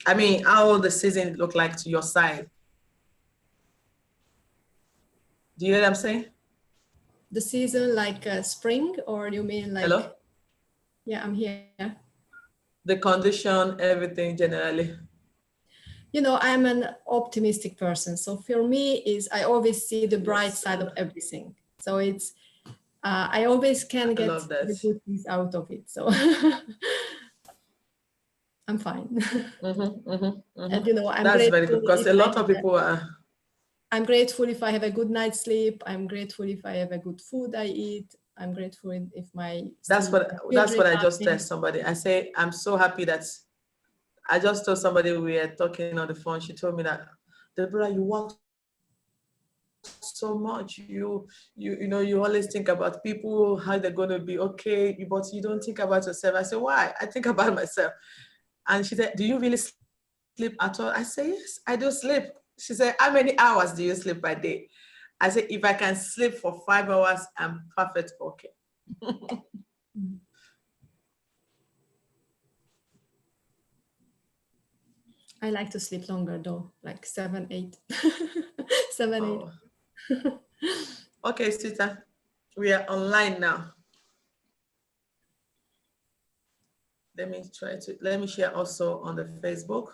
I mean, how the season look like to your side? Do you hear what I'm saying? The season like spring, or you mean like? Hello? Yeah, I'm here. The condition, everything generally. You know, I'm an optimistic person. So for me is I always see the bright side of everything. So it's, I always can I get love that. the good things out of it. So I'm fine. And you know, I'm That's very good grateful because if a I lot of have people are. I'm grateful if I have a good night's sleep. I'm grateful if I have a good food I eat. I'm grateful if my That's still what that's children what I love just tell me. somebody. I say I'm so happy that I just told somebody we were talking on the phone. She told me that, Deborah, you work so much. You always think about people, how they're gonna be okay, but you don't think about yourself. I said, why? I think about myself. And she said, do you really sleep at all? I say, yes, I do sleep. She said, how many hours do you sleep by day? I said, if I can sleep for 5 hours, I'm perfect okay. I like to sleep longer though, like 7, 8, 7, 8. Oh, okay, sweetheart. We are online now. Let me share also on the Facebook.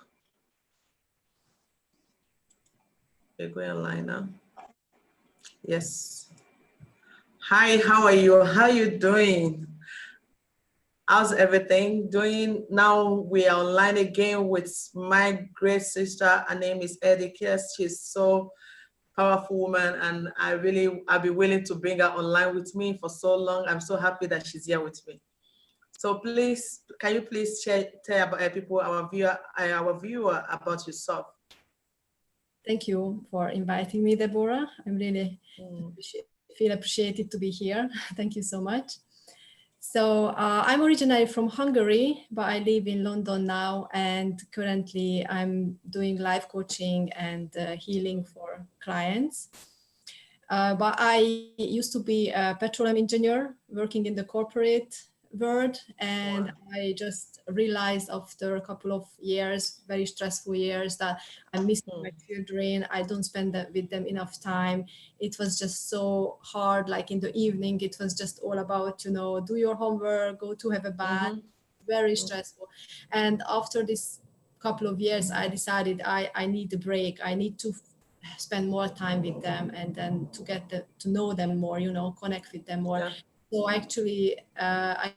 We're going online now. Yes. Hi, how are you? How are you doing? How's everything doing? Now we are online again with my great sister. Her name is Eddie Kiers. She's so powerful woman, and I'll be willing to bring her online with me for so long. I'm so happy that she's here with me. So please, can you please tell about people, our viewer about yourself? Thank you for inviting me, Deborah. I'm really feel appreciated to be here. Thank you so much. So I'm originally from Hungary, but I live in London now, and currently I'm doing life coaching and healing for clients. But I used to be a petroleum engineer working in the corporate world, and Wow. I just realized after a couple of years, very stressful years, that I'm missing my children. I don't spend with them enough time. It was just so hard. Like in the evening, it was just all about, you know, do your homework, go to have a bath. Very stressful. And after this couple of years, I decided I need a break. I need to spend more time with them, and then to get to know them more, you know, connect with them more. Yeah. So actually I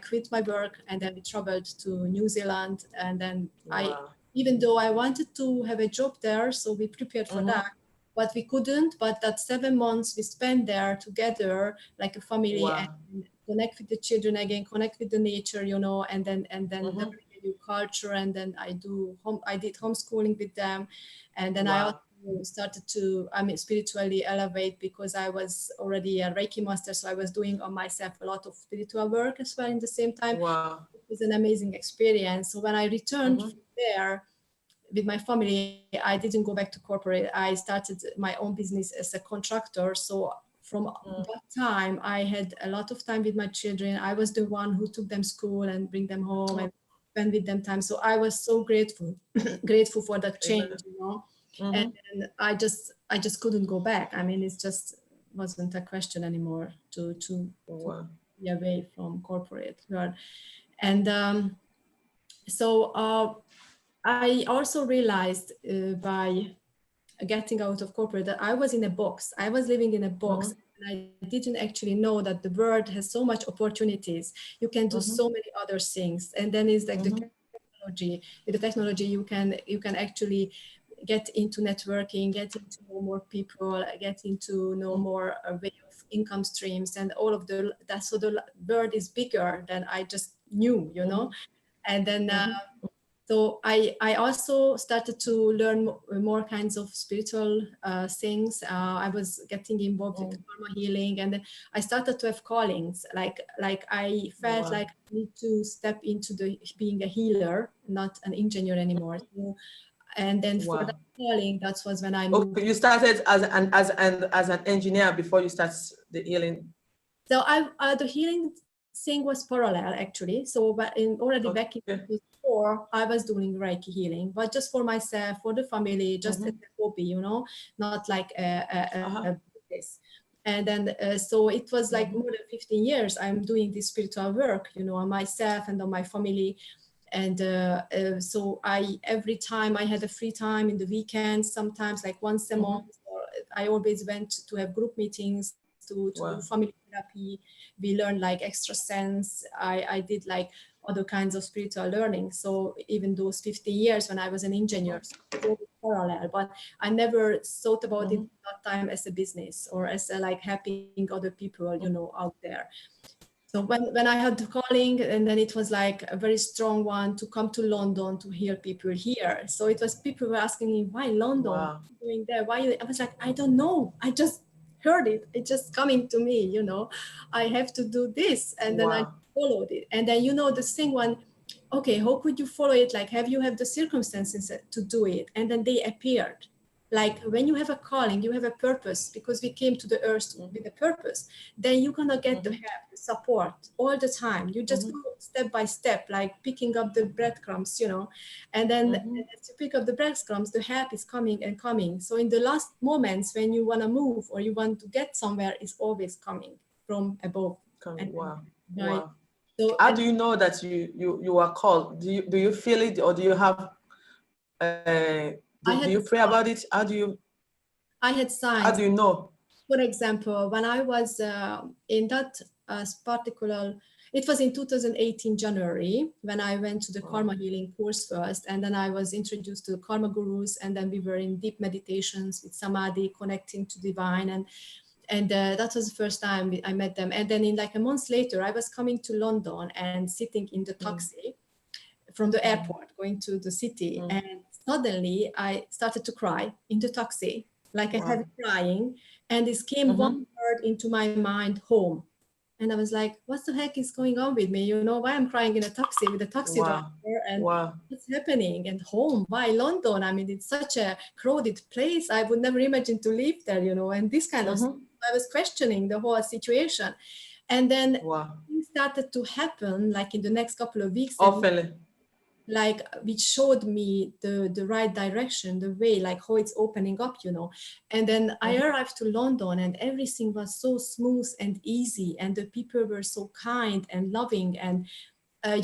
quit my work, and then we traveled to New Zealand, and then Wow. even though I wanted to have a job there, so we prepared for that, but we couldn't. But that 7 months we spent there together like a family, and Wow. connect with the children again, connect with the nature, you know, and then the new culture. And then I did homeschooling with them, and then I also Wow. started to, I mean, spiritually elevate, because I was already a Reiki master, so I was doing on myself a lot of spiritual work as well in the same time. Wow. It was an amazing experience. So when I returned from there with my family, I didn't go back to corporate. I started my own business as a contractor. So from that time, I had a lot of time with my children. I was the one who took them school and bring them home and spend with them time. So I was so grateful, grateful for that change, you know. And I just couldn't go back. I mean, it just wasn't a question anymore to Wow. be away from corporate world. And so I also realized by getting out of corporate that I was in a box. I was living in a box, and I didn't actually know that the world has so much opportunities. You can do so many other things. And then it's like the technology. With the technology, you can actually get into networking, get into know more people, get into know more way of income streams, and all of that. So the world is bigger than I just knew, you know. And then so I also started to learn more kinds of spiritual things. I was getting involved with karma healing, and then I started to have callings. Like I felt Wow. like I need to step into the being a healer, not an engineer anymore. So, and then for that Wow. calling, that was when I moved. Okay, you started as an engineer before you start the healing. So the healing thing was parallel actually. So, but already back in Okay. before I was doing Reiki healing, but just for myself, for the family, just as a hobby, you know, not like a business. And then, so it was like more than 15 years I'm doing this spiritual work, you know, on myself and on my family. And so every time I had a free time in the weekends, sometimes like once a month, or I always went to have group meetings, to do family therapy. We learned like extra sense. I did like other kinds of spiritual learning. So even those 15 years when I was an engineer, so it was always parallel, but I never thought about it that time as a business or as a, like helping other people, you know, out there. So when I had the calling, and then it was like a very strong one to come to London to hear people here. So it was people were asking me, why London? What are you doing there? Why? I was like, I don't know. I just heard it. It's just coming to me, you know. I have to do this. And then I followed it. And then, you know, the thing when, okay, how could you follow it? Like, have you have the circumstances to do it? And then they appeared. Like when you have a calling, you have a purpose, because we came to the earth with a purpose, then you're gonna get the help, the support all the time. You just go step by step, like picking up the breadcrumbs, you know, and then as you pick up the breadcrumbs, the help is coming and coming. So in the last moments when you wanna move or you want to get somewhere, it's always coming from above. Wow. So, how do you know that you are called? Do you feel it, or do you have do you pray about it? How do you? I had signs. How do you know? For example, when I was in that particular, it was in 2018 January when I went to the Karma Healing course first, and then I was introduced to the Karma Gurus, and then we were in deep meditations with Samadhi, connecting to divine, and that was the first time I met them. And then in like a month later, I was coming to London and sitting in the taxi from the airport going to the city, and suddenly I started to cry in the taxi, like I had crying, and this came one word into my mind, home. And I was like, what the heck is going on with me? You know, why I'm crying in a taxi with a taxi driver, and what's happening? And home, why London? I mean, it's such a crowded place. I would never imagine to live there, you know, and this kind of stuff. I was questioning the whole situation. And then things started to happen like in the next couple of weeks. Like which showed me the right direction, the way, like how it's opening up, you know. And then I arrived to London, and everything was so smooth and easy, and the people were so kind and loving. And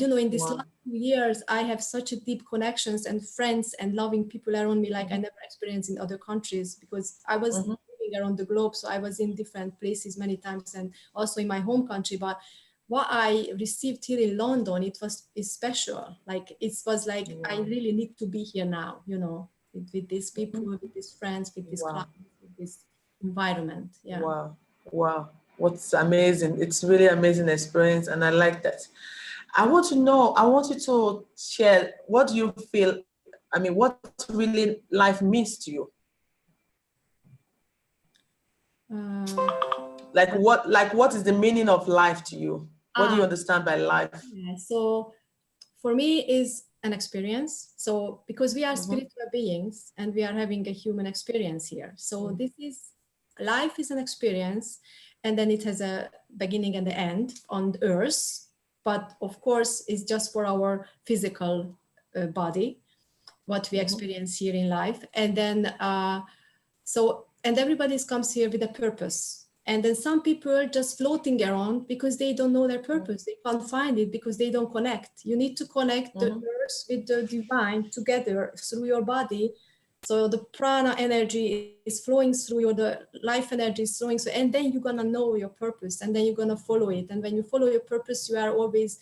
you know, in these last 2 years, I have such a deep connections and friends and loving people around me, like I never experienced in other countries, because I was living around the globe, so I was in different places many times, and also in my home country. But what I received here in London, it's special. Like it was like, I really need to be here now, you know, with these people, with these friends, with this class, with this environment. Yeah. Wow. What's amazing. It's really amazing experience, and I like that. I want you to share, what do you feel, I mean, what really life means to you? What is the meaning of life to you? What do you understand by life? Yeah, so for me is an experience. So because we are spiritual beings and we are having a human experience here. So life is an experience, and then it has a beginning and the end on earth. But of course, it's just for our physical body, what we experience here in life. And then, and everybody comes here with a purpose. And then some people are just floating around because they don't know their purpose. They can't find it because they don't connect. You need to connect the earth with the divine together through your body. So the prana energy is flowing through the life energy is flowing through, and then you're gonna know your purpose, and then you're gonna follow it. And when you follow your purpose, you are always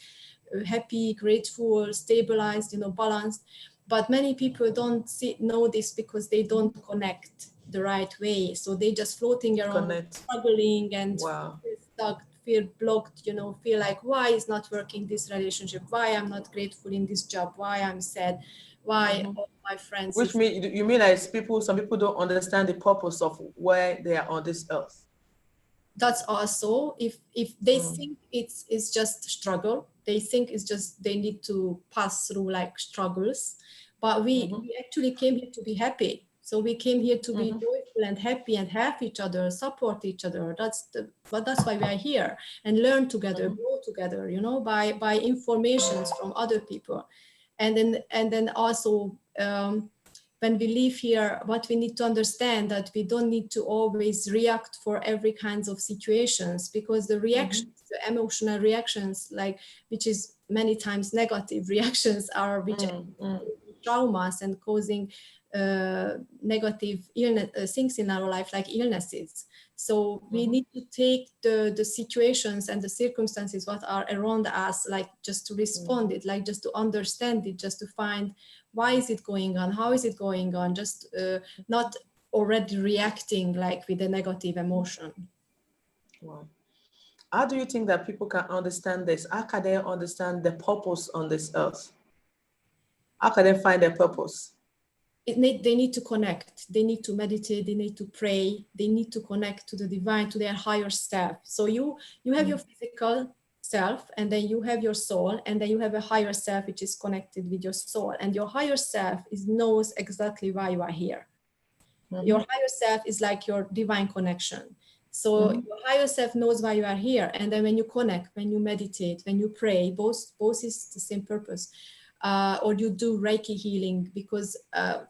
happy, grateful, stabilized, you know, balanced. But many people don't know this because they don't connect the right way. So they just floating around, struggling, and feel stuck, feel blocked, you know, feel like, why is not working this relationship? Why I'm not grateful in this job? Why I'm sad? Why all my friends? Which mean, you mean like some people don't understand the purpose of why they are on this earth. That's also, if they think it's just struggle, they think it's just they need to pass through like struggles, but we actually came here to be happy. So we came here to be joyful and happy and help each other, support each other. But that's why we are here, and learn together, grow together, you know, by informations from other people. And then also, when we live here, what we need to understand that we don't need to always react for every kinds of situations, because the reactions, the emotional reactions, like, which is many times negative reactions, are which traumas and causing negative illness, things in our life, like illnesses. So we need to take the situations and the circumstances what are around us, like just to respond it, like just to understand it, just to find why is it going on, how is it going on, just not already reacting like with a negative emotion. Wow. How do you think that people can understand this? How can they understand the purpose on this earth? How can they find their purpose? They need to connect, they need to meditate, they need to pray, they need to connect to the divine, to their higher self. So you have your physical self, and then you have your soul, and then you have a higher self which is connected with your soul, and your higher self knows exactly why you are here. Your higher self is like your divine connection. So your higher self knows why you are here, and then when you connect, when you meditate, when you pray, both is the same purpose. Or you do Reiki healing, because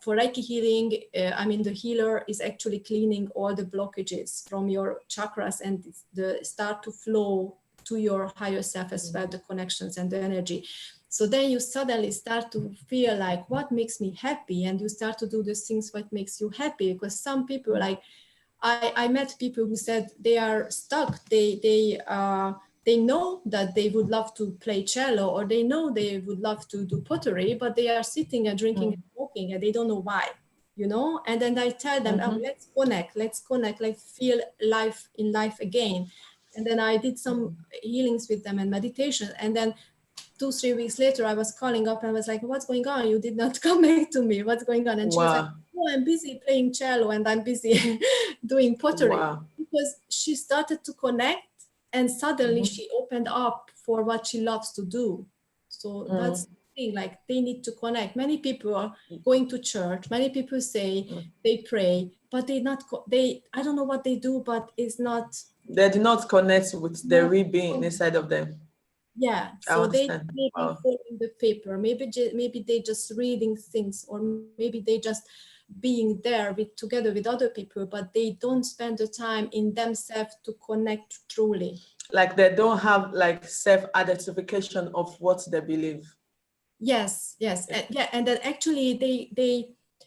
for Reiki healing, the healer is actually cleaning all the blockages from your chakras, and the start to flow to your higher self as well, the connections and the energy. So then you suddenly start to feel like, what makes me happy? And you start to do the things what makes you happy. Because some people, like I met people who said they are stuck. They know that they would love to play cello, or they know they would love to do pottery, but they are sitting and drinking and smoking, and they don't know why, And then I tell them, oh, let's connect, like feel life in life again. And then I did some healings with them and meditation. And then 2-3 weeks later, I was calling up and I was like, what's going on? You did not come back to me. What's going on? And she was like, oh, I'm busy playing cello and I'm busy doing pottery. Because she started to connect, and suddenly she opened up for what she loves to do. So that's the thing, like they need to connect. Many people are going to church. Many people say they pray, but I don't know what they do, but it's not. They do not connect with the real being inside of them. Yeah, so they maybe following the paper, maybe they just reading things, or maybe they just being there together with other people, but they don't spend the time in themselves to connect truly. Like they don't have like self-identification of what they believe. Yes, and then actually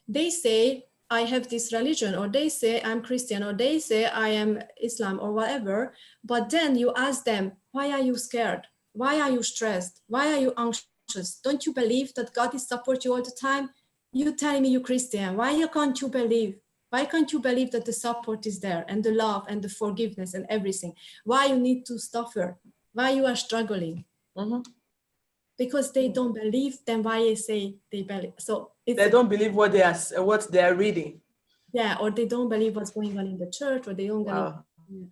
they say I have this religion, or they say I'm Christian, or they say I am Islam, or whatever. But then you ask them, why are you scared? Why are you stressed? Why are you anxious? Don't you believe that God is support you all the time? You tell me you're Christian. Why can't you believe? Why can't you believe that the support is there, and the love and the forgiveness and everything? Why you need to suffer? Why you are struggling? Because they don't believe, then why I say they believe? So they don't believe what they are reading. Yeah, or they don't believe what's going on in the church, or they don't believe.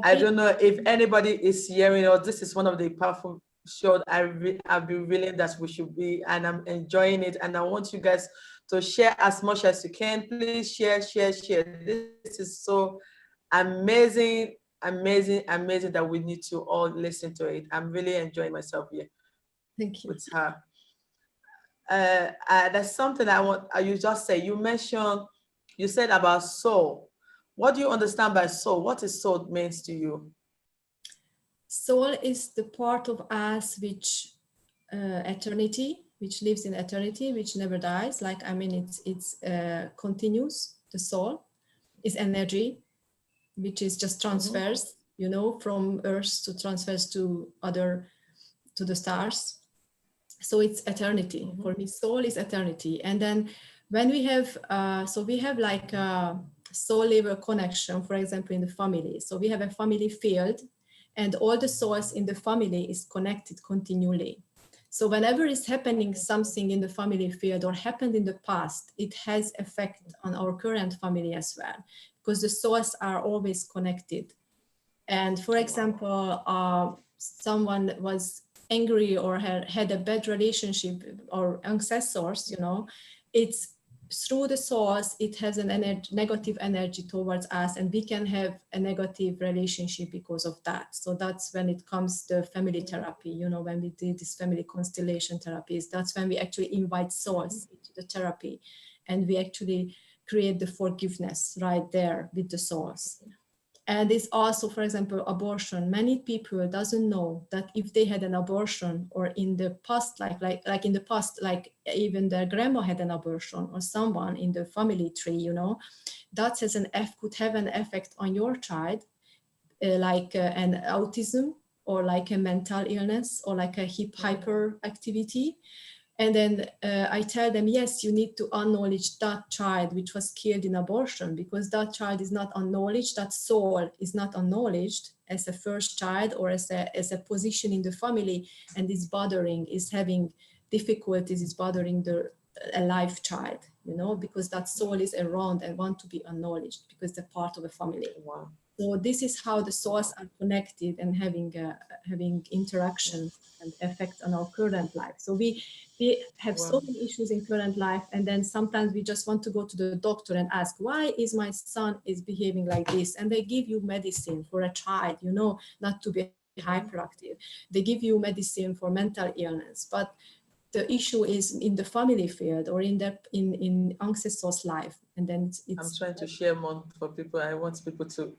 I don't know if anybody is hearing, or this is one of the powerful shows I've been reeling that we should be, and I'm enjoying it. And I want you guys to share as much as you can. Please share. This is so amazing that we need to all listen to it. I'm really enjoying myself here. Thank you. With her. There's something I want you just say. You said about soul. What do you understand by soul? What is soul means to you? Soul is the part of us which eternity, which lives in eternity, which never dies. Like, it's continuous. The soul is energy, which is just transfers, from Earth to transfers to the stars. So it's eternity. For me, soul is eternity. And then when we have, we have like a soul level connection, for example, in the family. So we have a family field, and all the souls in the family is connected continually. So whenever is happening something in the family field or happened in the past, it has effect on our current family as well, because the souls are always connected. And for example, someone was angry or had a bad relationship, or ancestors, it's through the source, it has an negative energy towards us, and we can have a negative relationship because of that. So that's when it comes to family therapy. You know, when we did this family constellation therapies, that's when we actually invite source into the therapy, and we actually create the forgiveness right there with the source. And it's also, for example, abortion. Many people doesn't know that if they had an abortion, or in the past, like in the past, like even their grandma had an abortion, or someone in the family tree, you know, that has could have an effect on your child, like an autism, or like a mental illness, or like a hyperactivity. And then I tell them, yes, you need to acknowledge that child which was killed in abortion, because that child is not acknowledged, that soul is not acknowledged as a first child, or as a position in the family, and is bothering, is having difficulties, is bothering the alive child, you know, because that soul is around and want to be acknowledged because they're part of a family. Wow. So this is how the souls are connected and having interactions and effects on our current life. So we have so many issues in current life, and then sometimes we just want to go to the doctor and ask, why is my son is behaving like this? And they give you medicine for a child, you know, not to be hyperactive. They give you medicine for mental illness, but the issue is in the family field, or in ancestors' life, and then it's I'm trying to share more for people. I want people to.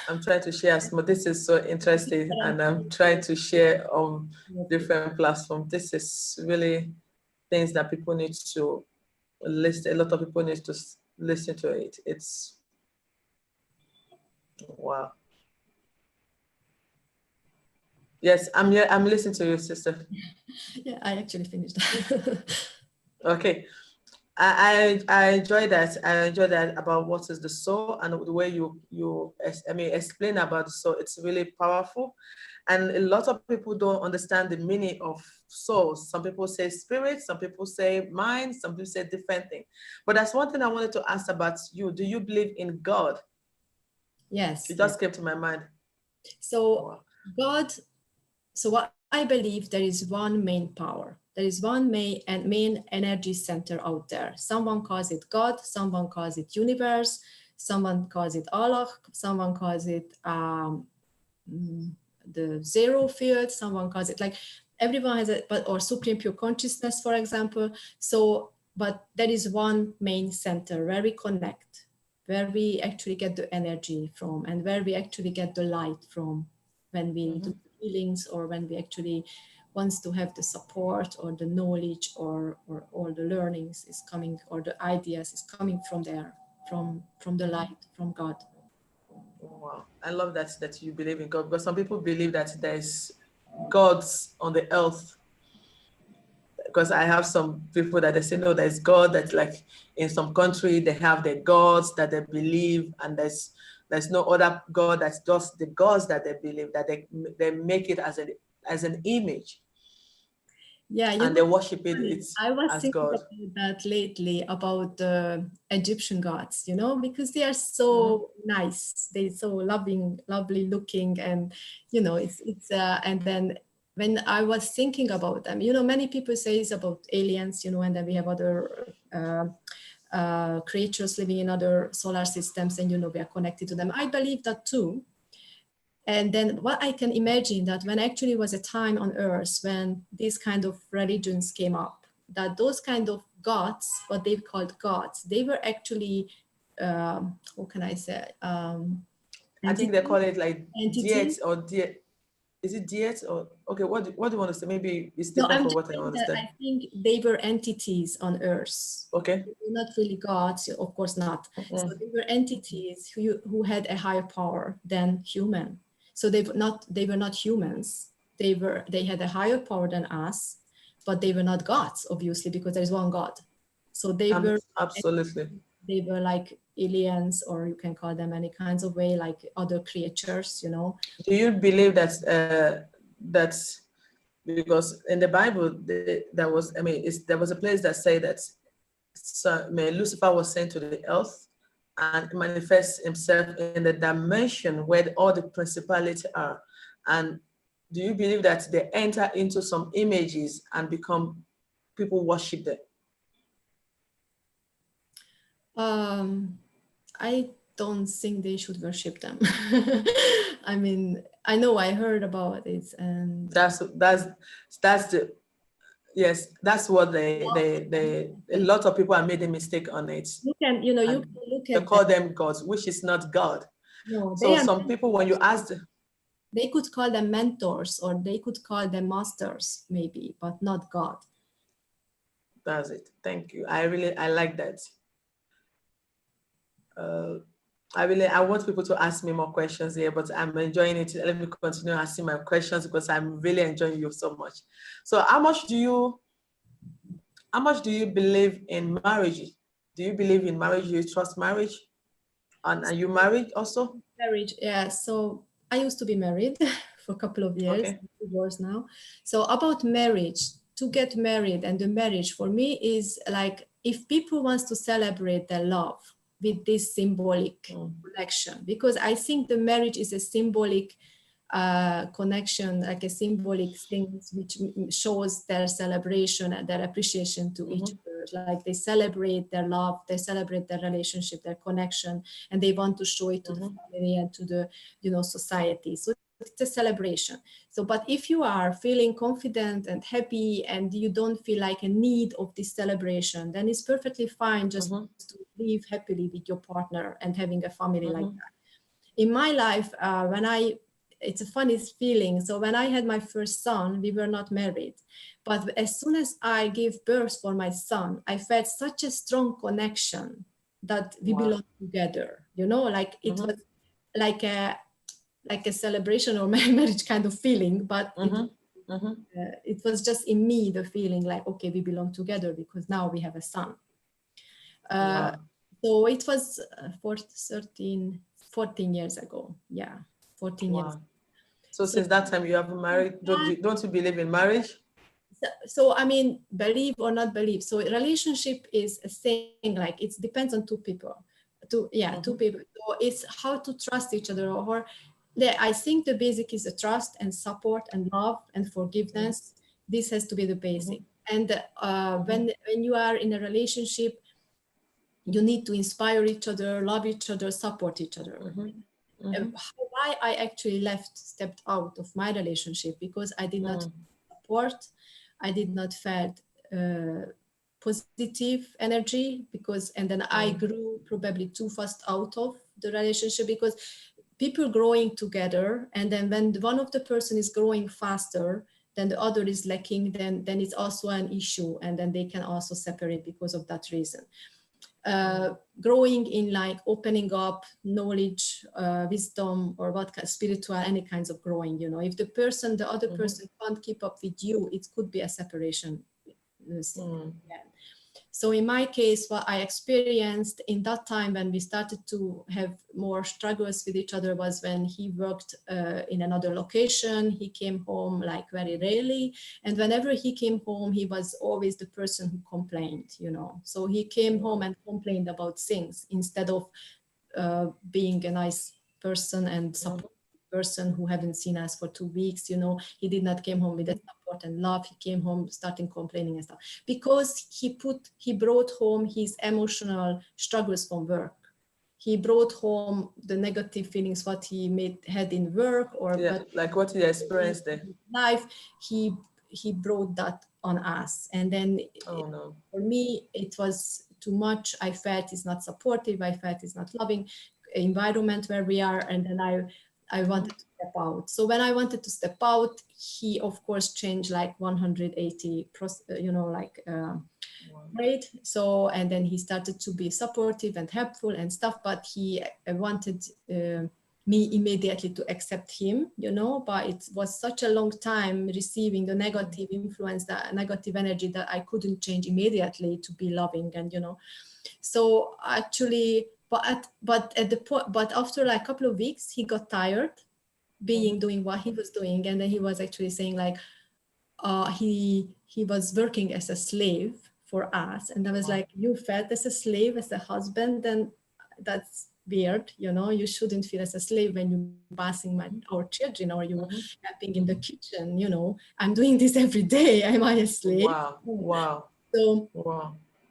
I'm trying to share more. This is so interesting, and I'm trying to share on different platforms. This is really things that people need to listen. A lot of people need to listen to it. It's wow. Yes, I'm here. I'm listening to you, sister. Yeah, I actually finished. Okay. I enjoy that. I enjoy that about what is the soul, and the way you explain about the soul. It's really powerful, and a lot of people don't understand the meaning of souls. Some people say spirit, some people say mind, some people say different things. But that's one thing I wanted to ask about you. Do you believe in God? Yes. It just came to my mind. So God. So what I believe, there is one main power. There is one main energy center out there. Someone calls it God, someone calls it universe, someone calls it Allah, someone calls it the zero field, someone calls it, like, everyone has or supreme pure consciousness, for example. So, but there is one main center where we connect, where we actually get the energy from, and where we actually get the light from when we do healings, or when we actually wants to have the support, or the knowledge, or all the learnings is coming, or the ideas is coming from there, from the light, from God. Wow, I love that you believe in God, because some people believe that there's gods on the earth. Because I have some people that they say, no, there's God, that like in some country they have their gods that they believe, and there's no other God, that's just the gods that they believe, that they make it as an image. Yeah, and they worship it I was as thinking God. about that lately, about the Egyptian gods, you know, because they are so nice, they're so lovely looking, and you know, it's and then when I was thinking about them, you know, many people say it's about aliens, you know, and then we have other creatures living in other solar systems, and you know, we are connected to them. I believe that too. And then what I can imagine, that when actually was a time on earth when these kind of religions came up, that those kind of gods, what they've called gods, they were actually, what can I say? I think they call it like entities. diet or diet. Is it diet or okay? What do you want to say? Maybe it's No, different I'm from just what I saying that understand. I think they were entities on earth. Okay. They were not really gods, of course not. So they were entities who had a higher power than human. So they were not humans. They had a higher power than us, but they were not gods, obviously, because there's one God. So Absolutely. they were like aliens, or you can call them any kinds of way, like other creatures, you know. Do you believe that's because in the Bible there was, I mean, there was a place that said that Lucifer was sent to the earth and manifests himself in the dimension where all the principalities are. And do you believe that they enter into some images and become people worship them? I don't think they should worship them. I mean, I know I heard about it, and That's the yes, that's what a lot of people have made a mistake on it. you can, you And can look they at call them. them gods, which is not God. No, they So are some people, when you ask they could call them mentors, or they could call them masters, maybe, but not God. that's it. Thank you. I like that. I want people to ask me more questions here, but I'm enjoying it. Let me continue asking my questions because I'm really enjoying you so much. So how much do you believe in marriage? Do you believe in marriage? Do you trust marriage? And are you married also? Marriage, yeah. So I used to be married for a couple of years, Okay. divorced now. So about marriage, to get married and the marriage for me is like, if people wants to celebrate their love with this symbolic connection, because I think the marriage is a symbolic connection, like a symbolic thing which shows their celebration and their appreciation to each other. Like they celebrate their love, they celebrate their relationship, their connection, and they want to show it to the family and to the society. So it's a celebration. So, but if you are feeling confident and happy and you don't feel like a need of this celebration, then it's perfectly fine just to live happily with your partner and having a family like that. In my life, it's a funny feeling. So when I had my first son, we were not married. But as soon as I gave birth for my son, I felt such a strong connection that we belong together. Like it was like a celebration or marriage kind of feeling, but it was just in me, the feeling like, okay, we belong together because now we have a son. So it was 14 years ago. Yeah, 14 years. So since that time you have married, don't you believe in marriage? So I mean, believe or not believe. So relationship is a thing, like it depends on two people. Two people. So it's how to trust each other, or I think the basic is the trust and support and love and forgiveness. This has to be the basic. And when you are in a relationship, you need to inspire each other, love each other, support each other. Why I actually stepped out of my relationship, because I did not support, I did not felt positive energy, and then I grew probably too fast out of the relationship, because people growing together, and then when one of the person is growing faster than the other is lacking, then it's also an issue, and then they can also separate because of that reason. Growing in like opening up knowledge, wisdom, or what kind of spiritual, any kinds of growing, if the other person can't keep up with you, it could be a separation. So in my case, what I experienced in that time when we started to have more struggles with each other was when he worked in another location. He came home like very rarely. And whenever he came home, he was always the person who complained, So he came home and complained about things instead of being a nice person and support person who haven't seen us for 2 weeks. He did not came home with the support and love. He came home starting complaining and stuff, because he brought home his emotional struggles from work. He brought home the negative feelings what he had in work, or like what he experienced there. Life. He brought that on us, and then for me it was too much. I felt it's not supportive. I felt it's not loving environment where we are, and then I wanted to step out. So when I wanted to step out, he of course changed like 180, right? So, and then he started to be supportive and helpful and stuff, but he wanted me immediately to accept him, but it was such a long time receiving the negative influence, the negative energy, that I couldn't change immediately to be loving. And, so actually, but after like a couple of weeks, he got tired doing what he was doing. And then he was actually saying like, he was working as a slave for us. And I was like, you felt as a slave, as a husband, then that's weird. You shouldn't feel as a slave when you're passing our children, or you're helping in the kitchen. I'm doing this every day. Am I a slave? Wow. So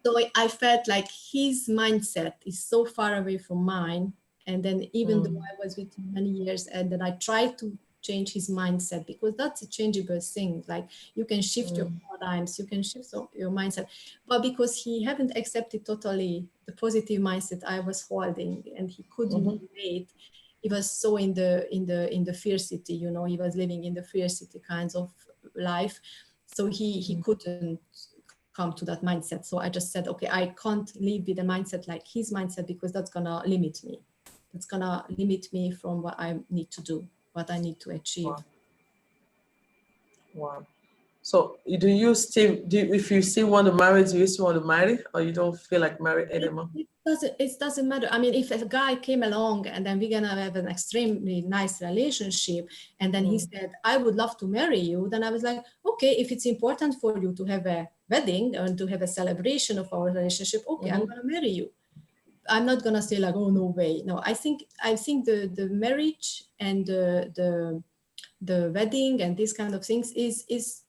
So I felt like his mindset is so far away from mine. And then even though I was with him many years, and then I tried to change his mindset, because that's a changeable thing. Like you can shift your paradigms, you can shift your mindset. But because he hadn't accepted totally the positive mindset I was holding, and he couldn't relate, he was so in the fear city, you know, he was living in the fear city kinds of life. So he couldn't come to that mindset. So I just said, okay, I can't live with a mindset like his mindset, because that's gonna limit me. That's gonna limit me from what I need to do, what I need to achieve. Wow. So do you still, if you still want to marry, do you still want to marry, or you don't feel like married anymore? It doesn't matter. I mean, if a guy came along and then we're gonna have an extremely nice relationship, and then he said, I would love to marry you, then I was like, okay, if it's important for you to have a wedding and to have a celebration of our relationship, okay, I'm gonna marry you. I'm not gonna say like, oh, no way. No, I think the marriage and the wedding and these kind of things is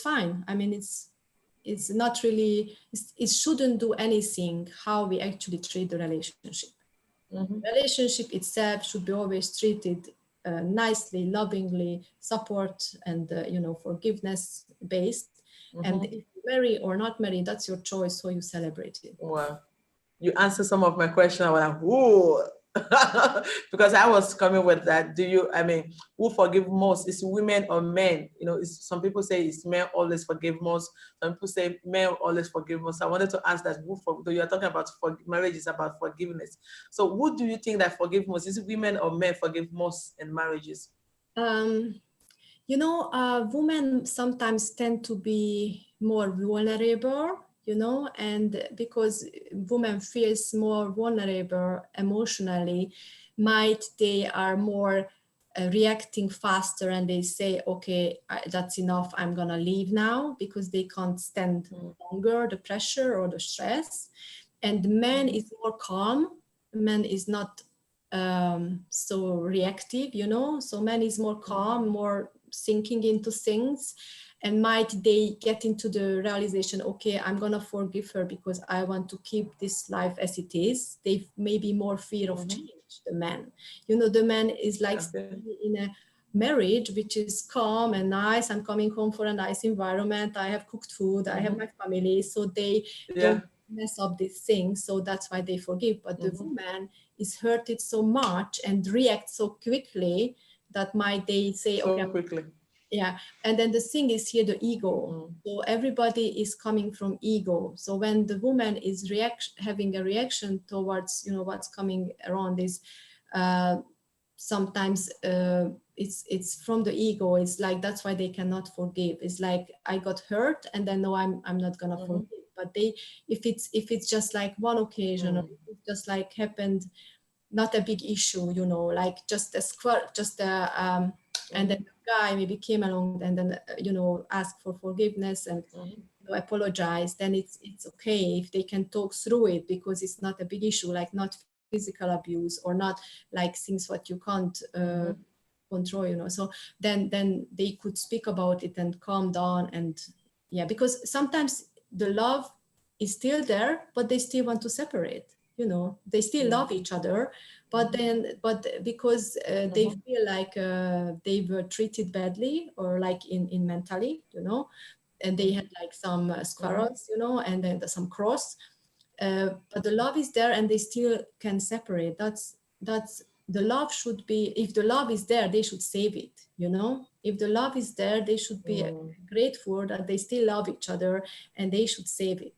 fine. I mean, it's not really, it shouldn't do anything how we actually treat the relationship. Relationship itself should be always treated nicely, lovingly, support, and forgiveness based. And if you marry or not marry, that's your choice, so you celebrate it. Wow. You answered some of my questions. I was like, whoa. Because I was coming with that. Who forgive most? Is women or men? You know, some people say it's men always forgive most. Some people say men always forgive most. I wanted to ask that. You are talking about marriage is about forgiveness. So who do you think that forgive most? Is it women or men forgive most in marriages? Women sometimes tend to be more vulnerable, and because women feels more vulnerable emotionally, they are more reacting faster, and they say, okay, that's enough, I'm gonna leave now, because they can't stand longer the pressure or the stress. And man is more calm. Man is not so reactive, so man is more calm, more sinking into things. And might they get into the realization, okay, I'm gonna forgive her because I want to keep this life as it is. They may be more fear of change, the man. The man is like in a marriage which is calm and nice. I'm coming home for a nice environment, I have cooked food, I have my family, so they don't mess up these things, so that's why they forgive. But the woman is hurted so much and reacts so quickly that they say, so okay, quickly. Yeah, and then the thing is here, the ego. So everybody is coming from ego. So when the woman is having a reaction towards, what's coming around is sometimes it's from the ego. It's like, that's why they cannot forgive. It's like, I got hurt, and then no, I'm not gonna forgive. But if it's just like one occasion, or if it just like happened, not a big issue, like just a squirt, and then the guy maybe came along and then asked for forgiveness and apologize, then it's okay if they can talk through it, because it's not a big issue, like not physical abuse or not like things what you can't control, so then they could speak about it and calm down. And because sometimes the love is still there, but they still want to separate. They still love each other, but because they feel like they were treated badly, or like in mentally, and they had like some squirrels, and then some cross, but the love is there, and they still can separate. That's the love should be, if the love is there, they should save it. If the love is there, they should be grateful that they still love each other, and they should save it.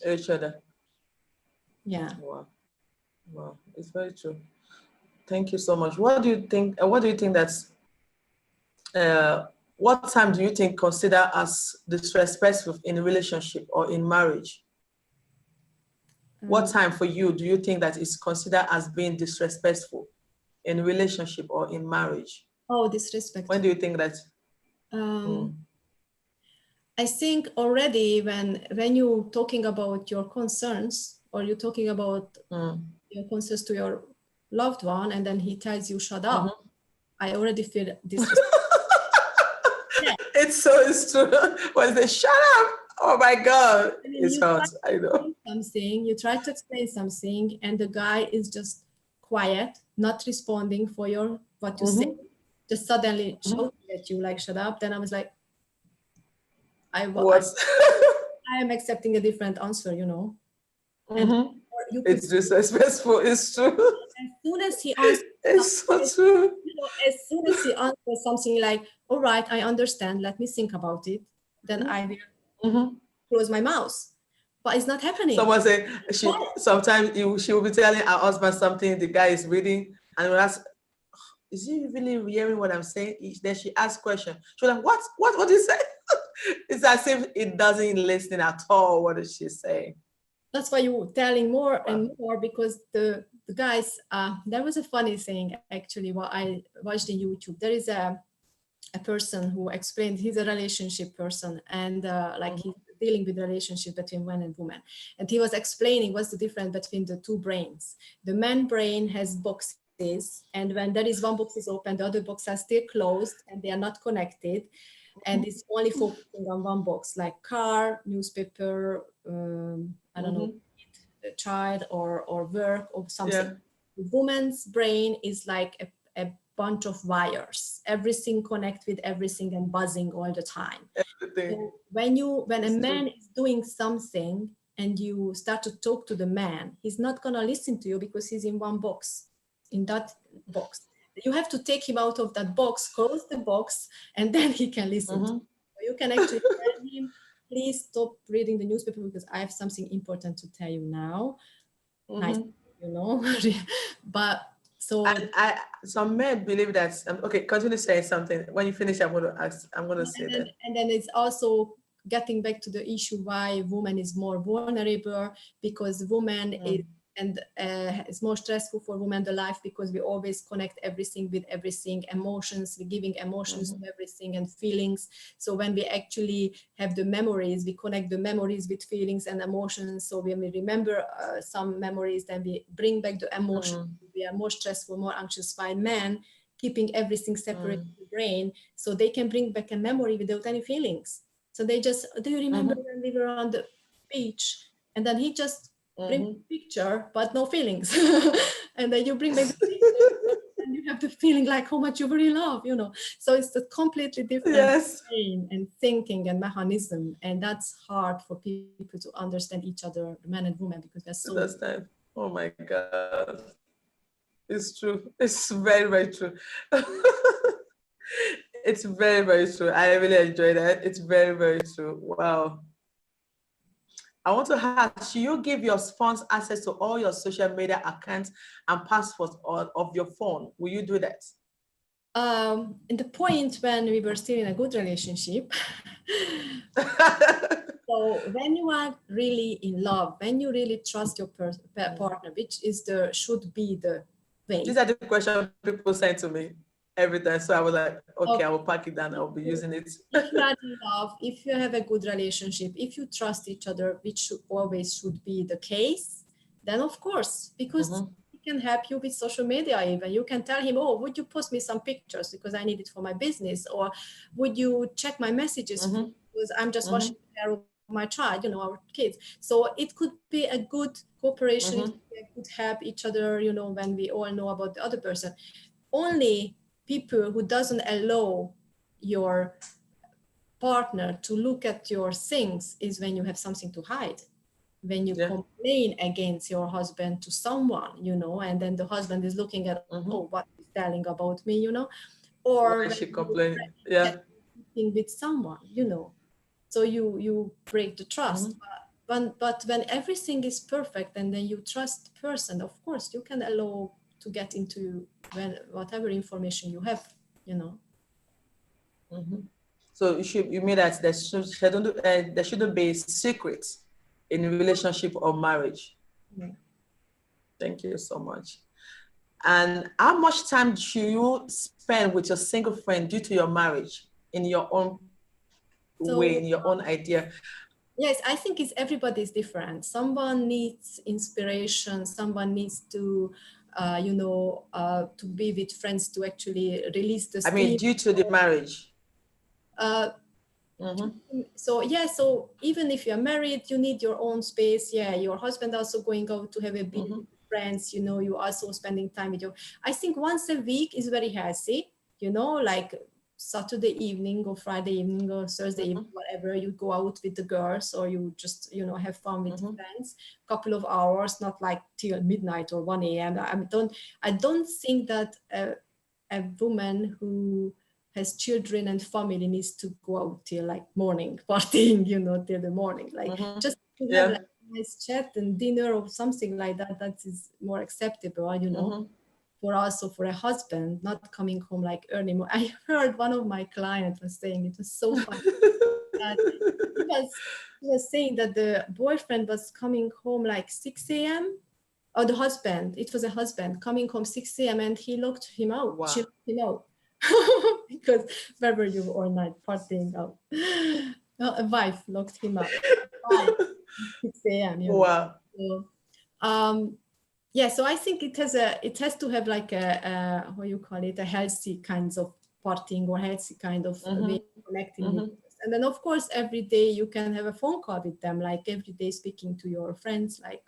Each other. Yeah. Wow, it's very true. Thank you so much. What do you think that's what time do you think consider as disrespectful in a relationship or in marriage? What time for you do you think that is considered as being disrespectful in a relationship or in marriage? Oh, disrespectful. When do you think that? I think already when you're talking about your concerns, or you're talking about your concerns to your loved one, and then he tells you, shut up, I already feel disrespectful. It's true. When they shut up, oh my God, it's hard. I know. something, you try to explain something, and the guy is just quiet, not responding for what you say, just suddenly shouting at you like, shut up. Then I was like, I am accepting a different answer, you know. And you could, it's disrespectful, it's true. as soon as he answers, It's so true. you know, as soon as he answers something like, all right, I understand, let me think about it, then I will close my mouth. But it's not happening. Someone say sometimes she will be telling her husband something, the guy is reading, and will ask, is he really hearing what I'm saying? Then she asks question. She's like, what do you say? It's as if it doesn't listen at all. What is she saying? That's why you're telling more and more, because the guys, there was a funny thing actually what I watched in YouTube. There is a person who explained, he's a relationship person, and like he's dealing with relationship between man and woman. And he was explaining what's the difference between the two brains. The man brain has boxes, and when there is one box is open, the other boxes are still closed and they are not connected. And it's only focusing on one box, like car, newspaper, I don't know, a child or work or something. Yeah. The woman's brain is like a bunch of wires, everything connect with everything and buzzing all the time. So when a man is doing something and you start to talk to the man, he's not gonna listen to you because he's in one box, in that box. You have to take him out of that box, close the box, and then he can listen to you. So you can actually tell him, please stop reading the newspaper because I have something important to tell you now. Nice, you know. But so some men believe that. Okay, continue saying something. When you finish, I'm going to say that. And then it's also getting back to the issue why woman is more vulnerable, because woman is, and it's more stressful for women the life, because we always connect everything with everything, emotions, we're giving emotions to everything and feelings. So when we actually have the memories, we connect the memories with feelings and emotions. So when we remember some memories, then we bring back the emotion. We are more stressful, more anxious. While men keeping everything separate in the brain, so they can bring back a memory without any feelings. So they just, do you remember when we were on the beach? And then he just bring a picture, but no feelings. And then you bring back the picture and you have the feeling like how much you really love, you know. So it's a completely different brain and thinking and mechanism. And that's hard for people to understand each other, men and women, because they're so... Understand. Oh my God. It's true. It's very, very true. It's very, very true. I really enjoy that. It's very, very true. Wow. I want to ask, should you give your spouse access to all your social media accounts and passwords of your phone? Will you do that? In the point when we were still in a good relationship. So when you are really in love, when you really trust your partner, which is should be the way. These are the questions people send to me every time. So I was like, okay, I will pack it down. I'll be using it. If you are in love, if you have a good relationship, if you trust each other, which always should be the case, then of course, because he can help you with social media even. You can tell him, oh, would you post me some pictures because I need it for my business? Or would you check my messages because I'm just washing the hair of my child, you know, our kids. So it could be a good cooperation, it could help each other, you know, when we all know about the other person. Only people who doesn't allow your partner to look at your things is when you have something to hide, when you complain against your husband to someone, you know, and then the husband is looking at, oh, what is telling about me, you know, or she complained, with someone, you know, so you break the trust. But when everything is perfect and then you trust the person, of course you can allow to get into whatever information you have, you know. So you mean that there shouldn't be secrets in a relationship or marriage? Thank you so much. And how much time do you spend with your single friend due to your marriage in your own way, in your own idea? Yes, I think everybody is different. Someone needs inspiration. Someone needs to, you know, to be with friends to actually release the steam. I mean, due to the marriage. So yeah, so even if you're married, you need your own space. Yeah, your husband also going out to have a bit with friends, you know, you also spending time with your, I think once a week is very healthy, you know, like Saturday evening or Friday evening or Thursday evening, whatever, you go out with the girls or you just, you know, have fun with friends, couple of hours, not like till midnight or 1 a.m. I don't think that a woman who has children and family needs to go out till like morning partying, you know, till the morning, like just to have like a nice chat and dinner or something like that, that is more acceptable, you know, for us or for a husband, not coming home like early morning. I heard one of my clients was saying, it was so funny, that he was saying that the boyfriend was coming home like 6 a.m. or the husband, it was a husband coming home 6 a.m. and he locked him out. Wow. She locked him out. Because where were you all night partying out? A wife locked him out. 6 a.m. You know. Wow. So, yeah, so I think it has to have like a what you call it, a healthy kinds of partying or healthy kind of way of connecting with others. And then of course every day you can have a phone call with them, like every day speaking to your friends, like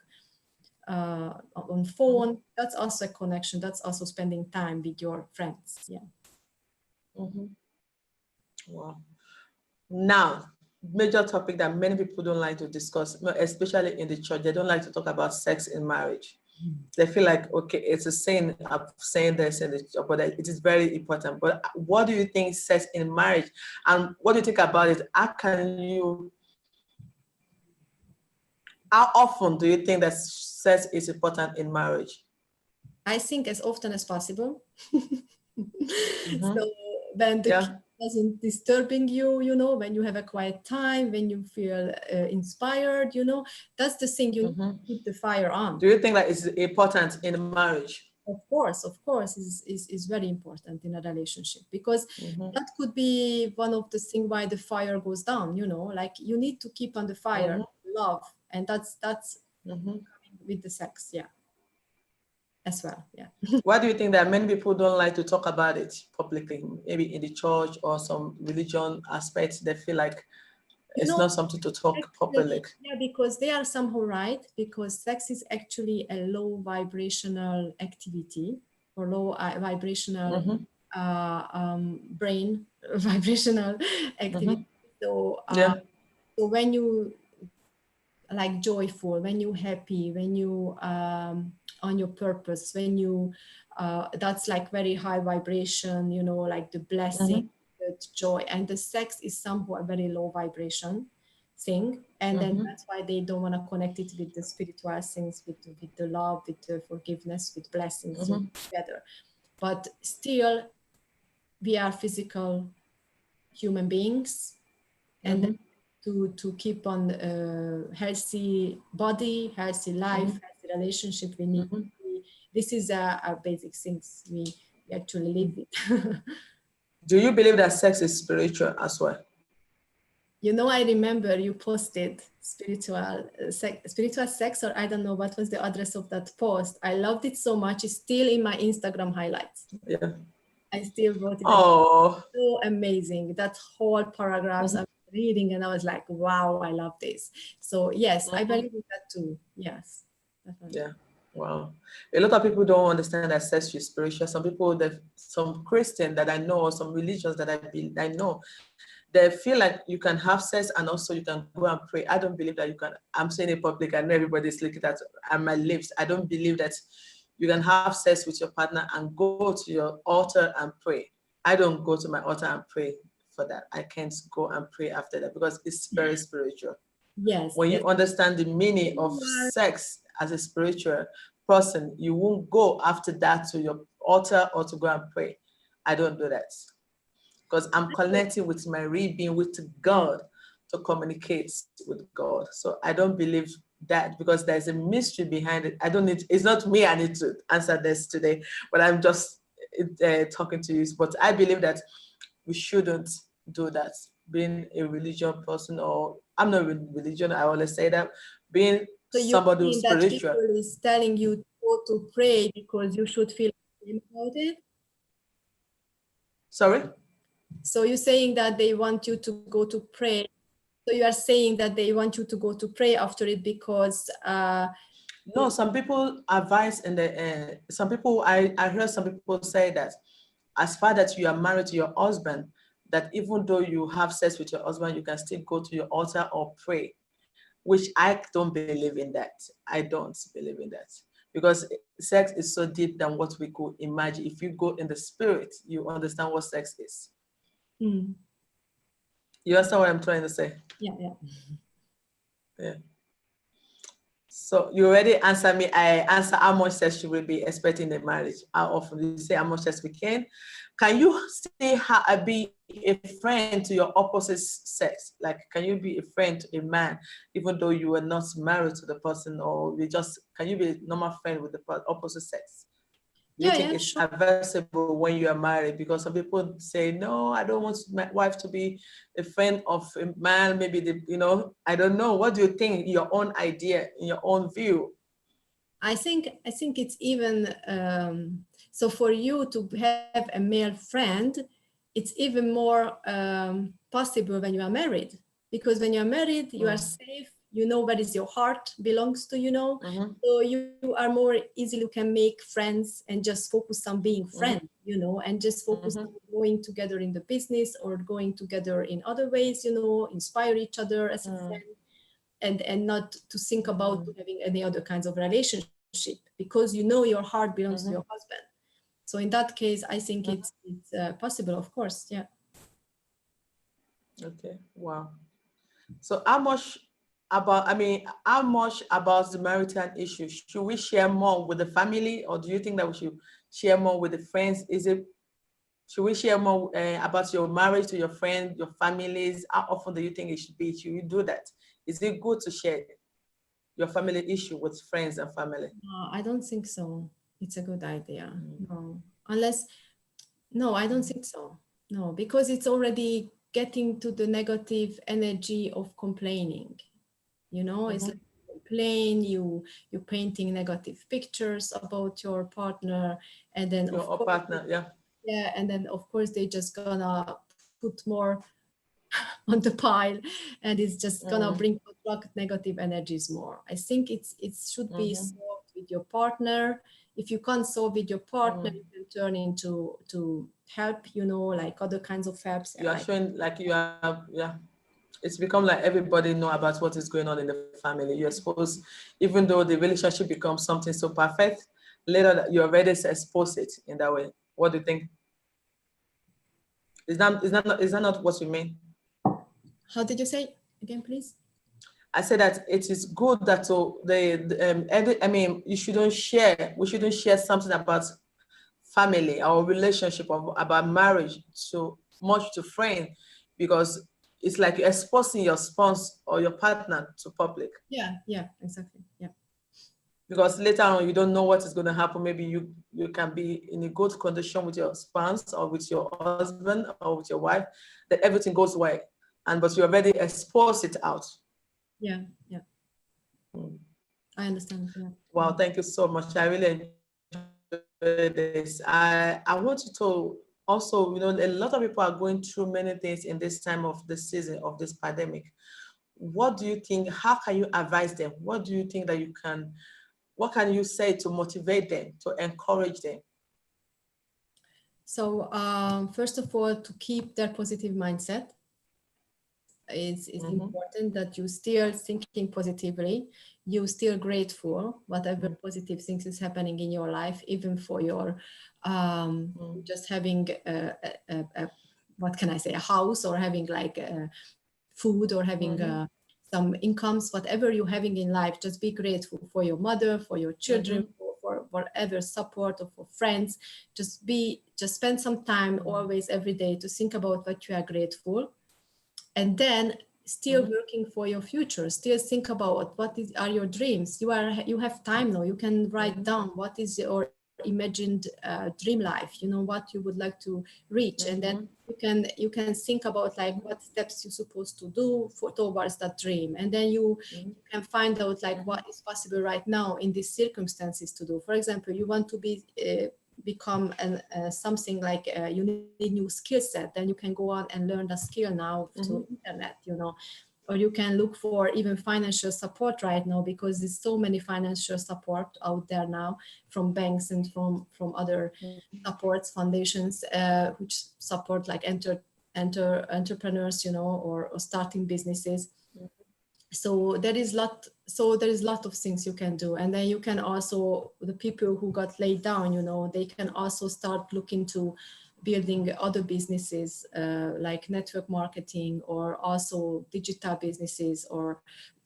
on phone. That's also a connection. That's also spending time with your friends. Yeah. Wow. Now, major topic that many people don't like to discuss, especially in the church, they don't like to talk about sex in marriage. They feel like, okay, it's a sin of saying this in the church, but it is very important. But what do you think sex in marriage, and what do you think about it? How often do you think that sex is important in marriage? I think as often as possible. So when the kid isn't disturbing you, you know, when you have a quiet time, when you feel inspired, you know, that's the thing, you need to keep the fire on. Do you think that is important in marriage? Of course, is very important in a relationship, because that could be one of the things why the fire goes down, you know, like you need to keep on the fire, love, and that's coming with the sex, yeah, as well, yeah. Why do you think that many people don't like to talk about it publicly? Maybe in the church or some religion aspects, they feel like it's not something to talk properly. Yeah, because they are somehow right, because sex is actually a low vibrational activity or low vibrational brain vibrational activity. So, so when you like joyful, when you happy, when you on your purpose, when you that's like very high vibration, you know, like the blessing, the joy, and the sex is somehow a very low vibration thing, and then that's why they don't want to connect it with the spiritual things, with the love, with the forgiveness, with blessings together. But still we are physical human beings, and to keep on healthy body, healthy life, healthy relationship, we need this is a basic things we actually live with. Do you believe that sex is spiritual as well? You know, I remember you posted spiritual sex, or I don't know what was the address of that post. I loved it so much. It's still in my Instagram highlights. Yeah. I still wrote it. Oh, so amazing. That whole paragraphs I'm reading, and I was like, wow, I love this. So yes, I believe in that too. Yes, definitely. Yeah. Wow. A lot of people don't understand that sex is spiritual. Some people, some Christian that I know, or some religions that I know, they feel like you can have sex and also you can go and pray. I don't believe that you can. I'm saying it public. I know everybody's looking at my lips. I don't believe that you can have sex with your partner and go to your altar and pray. I don't go to my altar and pray for that. I can't go and pray after that because it's very spiritual. Yes. When you understand the meaning of sex as a spiritual person, you won't go after that to your altar or to go and pray. I don't do that because I'm connecting with my real being, with God, to communicate with God. So I don't believe that because there's a mystery behind it. It's not me I need to answer this today, but I'm just talking to you. But I believe that we shouldn't do that. Being a religion person, or I'm not in religion, I always say that, being somebody who's spiritual. That people is telling you to go to pray because you should feel about it? Sorry? So you're saying that they want you to go to pray. So you are saying that they want you to go to pray after it because No, some people advise in the some people I heard some people say that as far that you are married to your husband, that even though you have sex with your husband, you can still go to your altar or pray, which I don't believe in that. I don't believe in that because sex is so deep than what we could imagine. If you go in the spirit, you understand what sex is. mm, You understand what I'm trying to say? yeah. Yeah. So you already answered me. I answer how much sex you will be expecting in marriage. How often you say how much sex we can. Can you still be a friend to your opposite sex? Like, can you be a friend to a man, even though you are not married to the person, or can you be a normal friend with the opposite sex? Do you Yeah, think yeah, it's sure. advisable when you are married? Because some people say, no, I don't want my wife to be a friend of a man. Maybe I don't know. What do you think? Your own idea, in your own view. I think it's even so for you to have a male friend, it's even more possible when you are married, because when you are married, you are safe. You know where is your heart belongs to. So you are more easily, you can make friends and just focus on being friends. And just focus on going together in the business or going together in other ways. Inspire each other as a friend. And not to think about having any other kinds of relationship, because your heart belongs to your husband. So in that case, I think it's possible, of course. Yeah. Okay. Wow. So how much about the marital issue? Should we share more with the family, or do you think that we should share more with the friends? Should we share more about your marriage to your friends, your families? How often do you think it should be? Should you do that? Is it good to share your family issue with friends and family? I don't think so. It's a good idea. No, I don't think so. No, because it's already getting to the negative energy of complaining. It's like complain, you're painting negative pictures about your partner, and then Your partner, yeah. yeah, and then of course they just gonna put more on the pile, and it's just gonna attract negative energies more. I think it should be solved with your partner. If you can't solve with your partner, you can turn into to help, like other kinds of helps. You are showing like you have, yeah. It's become like everybody know about what is going on in the family. You're supposed, even though the relationship becomes something so perfect, later you already expose it in that way. What do you think? Is that not what you mean? How did you say again, please? I said that it is good that you shouldn't share. We shouldn't share something about family or relationship or about marriage so much to friends, because it's like you're exposing your spouse or your partner to public. Yeah, exactly. Yeah. Because later on you don't know what is going to happen. Maybe you can be in a good condition with your spouse or with your husband or with your wife, that everything goes well, but you already exposed it out. Yeah. I understand. Yeah. Wow, thank you so much. I really enjoyed this. I want you to also, a lot of people are going through many things in this time of the season of this pandemic. What do you think? How can you advise them? What do you think that what can you say to motivate them, to encourage them? So first of all, to keep their positive mindset. It's important that you still thinking positively, you still grateful whatever positive things is happening in your life, even for your just having what can I say, a house, or having like food, or having some incomes, whatever you're having in life. Just be grateful for your mother, for your children, for whatever support, or for friends. Just spend some time always every day to think about what you are grateful, and then still working for your future. Still think about what are your dreams. You have time now. You can write down what is your imagined dream life, what you would like to reach, and then you can think about like what steps you're supposed to do towards that dream, and then you can find out like what is possible right now in these circumstances to do. For example, you want to be become something like you need new skill set, then you can go on and learn the skill now through internet, you know. Or you can look for even financial support right now, because there's so many financial support out there now from banks and from other supports, foundations, which support like entrepreneurs, you know, or starting businesses. So there is lot of things you can do. And then you can also, the people who got laid down, you know, they can also start looking to building other businesses, like network marketing, or also digital businesses, or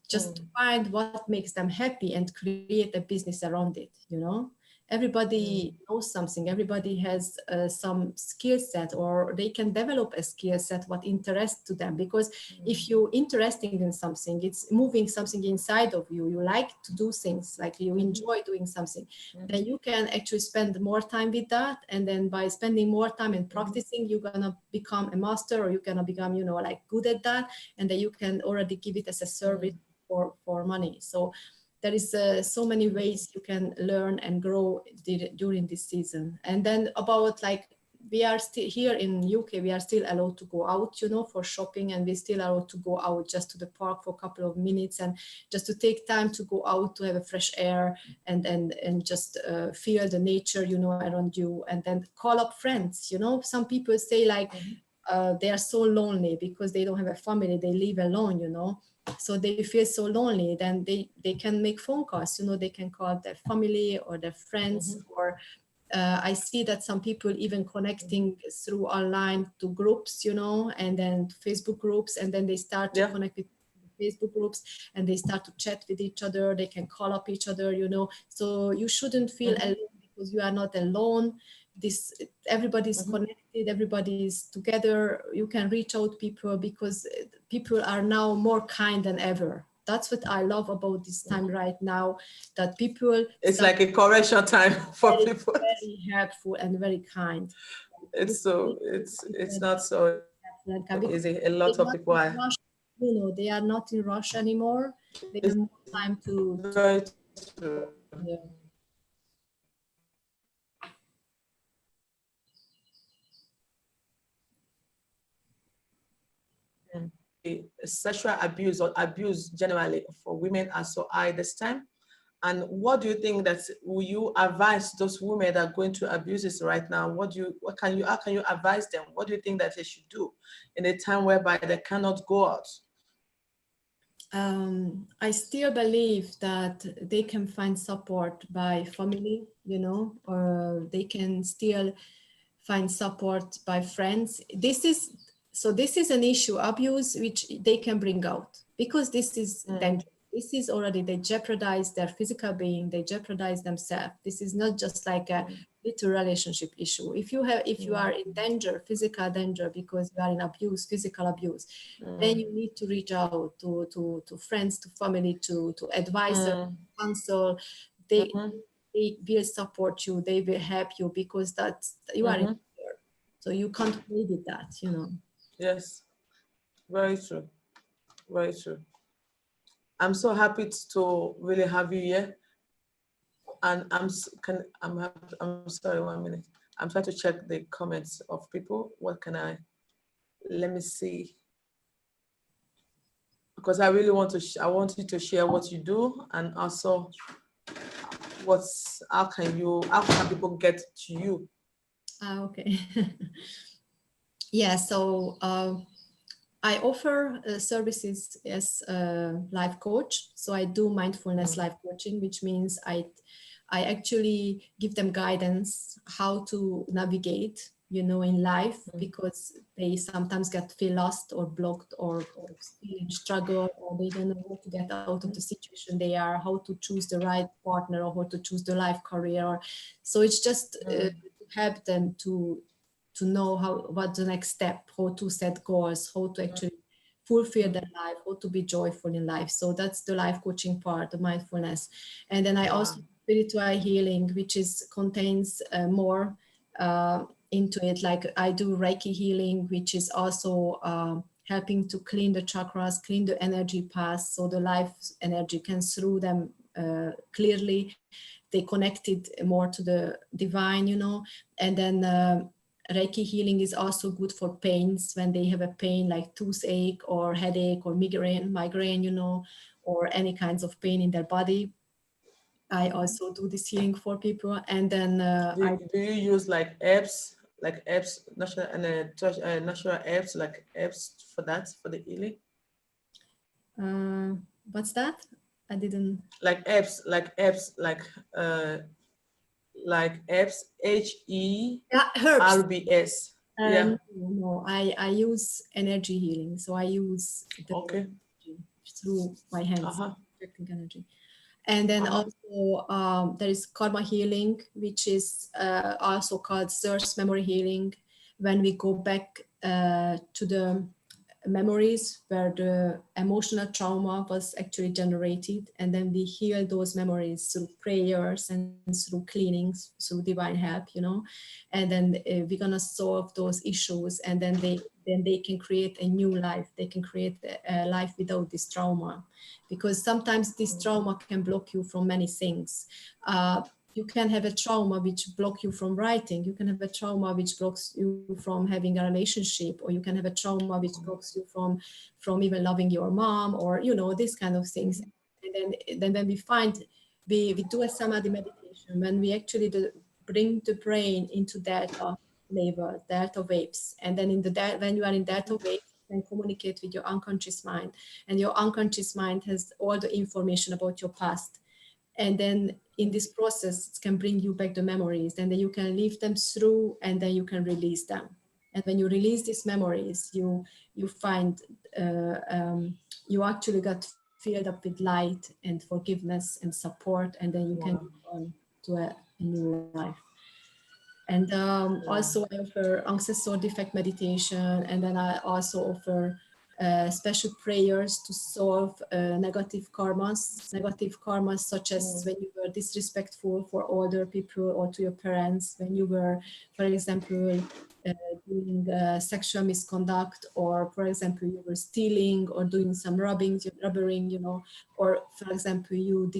just find what makes them happy and create a business around it, you know. Everybody knows something, everybody has some skill set, or they can develop a skill set what interests to them. Because if you're interested in something, it's moving something inside of you, you like to do things, like you enjoy doing something, then you can actually spend more time with that. And then by spending more time and practicing, you're gonna become a master, or you're gonna become, you know, like good at that, and then you can already give it as a service for money. So there is so many ways you can learn and grow during this season. And then about like, we are still here in UK, we are still allowed to go out, you know, for shopping, and we still allowed to go out just to the park for a couple of minutes, and just to take time to go out to have a fresh air, and just feel the nature, you know, around you, and then call up friends. You know, some people say like they are so lonely because they don't have a family, they live alone, you know. So they feel so lonely, then they can make phone calls, you know, they can call their family or their friends, or I see that some people even connecting through online to groups, you know, and then Facebook groups, and then they start to connect with Facebook groups, and they start to chat with each other, they can call up each other, you know. So you shouldn't feel alone, because you are not alone. This, everybody's connected, everybody's together. You can reach out people, because people are now more kind than ever. That's what I love about this time right now, that people, it's like a correction time for people. very helpful and very kind. It's so, it's not so easy. A lot of people are, you know, they are not in rush anymore. They have more time to very true. yeah. Sexual abuse or abuse generally for women are so high this time. And what do you think that will you advise those women that are going through abuses right now? How can you advise them? What do you think that they should do in a time whereby they cannot go out? I still believe that they can find support by family, you know, or they can still find support by friends. This is an issue, abuse, which they can bring out, because this is dangerous. This is already, they jeopardize their physical being, they jeopardize themselves. This is not just like a little relationship issue. If you are in danger, physical danger, because you are in abuse, physical abuse, then you need to reach out to friends, to family, to advisor, counsel. They will support you, they will help you, because that's, you are in danger. So you can't play with that, you know. Yes, very true. Very true. I'm so happy to really have you here. And I'm sorry, 1 minute. I'm trying to check the comments of people. What can let me see. Because I really want to, I want you to share what you do, and also how can people get to you? Okay. Yeah, so I offer services as a life coach. So I do mindfulness life coaching, which means I actually give them guidance how to navigate, you know, in life, because they sometimes feel lost or blocked, or feel in struggle, or they don't know how to get out of the situation they are, how to choose the right partner, or how to choose the life career. So it's just to help them to know what the next step, how to set goals, how to actually fulfill their life, how to be joyful in life. So that's the life coaching part, the mindfulness. And then I also spiritual healing, which contains more into it. Like I do Reiki healing, which is also helping to clean the chakras, clean the energy paths, so the life energy can through them clearly. They connected more to the divine, you know. And then Reiki healing is also good for pains when they have a pain like toothache or headache or migraine, you know, or any kinds of pain in their body. I also do this healing for people. And then Do you use like herbs, natural and natural herbs, like herbs for that, for the healing? What's that? I didn't. Like herbs, like herbs, HERBS. Yeah. No, I use energy healing. So I use the Okay. energy through my hands, Uh-huh. projecting energy. And then also there is karma healing, which is also called source memory healing. When we go back to the memories where the emotional trauma was actually generated, and then we heal those memories through prayers and through cleanings, through divine help, you know. And then we're gonna solve those issues, and then they can create a new life. They can create a life without this trauma, because sometimes this trauma can block you from many things. You can have a trauma which block you from writing. You can have a trauma which blocks you from having a relationship, or you can have a trauma which blocks you from even loving your mom, or you know, these kind of things. And then when we do a samadhi meditation, when we actually bring the brain into delta level, delta waves, and then when you are in delta waves, you can communicate with your unconscious mind, and your unconscious mind has all the information about your past. And then in this process, it can bring you back the memories, and then you can live them through, and then you can release them. And when you release these memories, you find you actually got filled up with light and forgiveness and support, and then you can go on to a new life. And also I offer ancestor defect meditation, and then I also offer special prayers to solve negative karmas such as when you were disrespectful for older people or to your parents, when you were, for example, doing sexual misconduct, or for example you were stealing or doing some robbing, you know, or for example you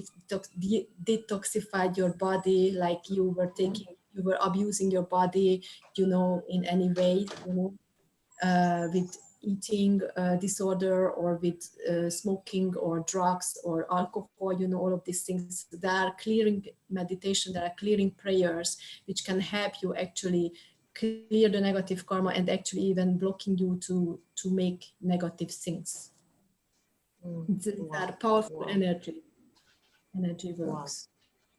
detoxified your body, like you were abusing your body, you know, in any way, you know, with eating disorder, or with smoking or drugs or alcohol, you know, all of these things. There are clearing meditation, there are clearing prayers which can help you actually clear the negative karma, and actually even blocking you to make negative things. These are powerful energy works.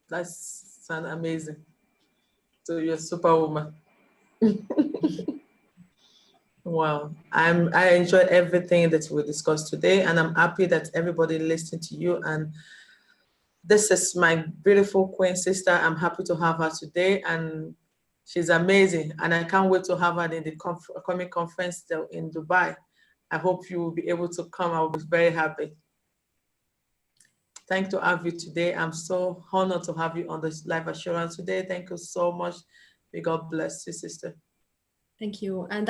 That sounds amazing. So you're a superwoman. Wow. I enjoyed everything that we discussed today, and I'm happy that everybody listened to you. And this is my beautiful queen sister. I'm happy to have her today, and she's amazing. And I can't wait to have her in the coming conference in Dubai. I hope you will be able to come. I will be very happy. Thank to have you today. I'm so honored to have you on this live assurance today. Thank you so much. May God bless you, sister. Thank you. And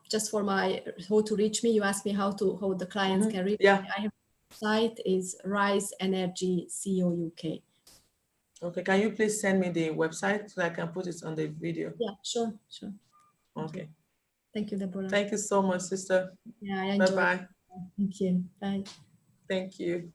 just for how to reach me, you asked me how the clients can reach me. I have a site is Rise Energy Co.uk. Okay, can you please send me the website so I can put it on the video? Yeah, sure. Okay. Thank you, Deborah. Thank you so much, sister. Yeah, I enjoyed. Bye-bye. Thank you. Bye. Thank you.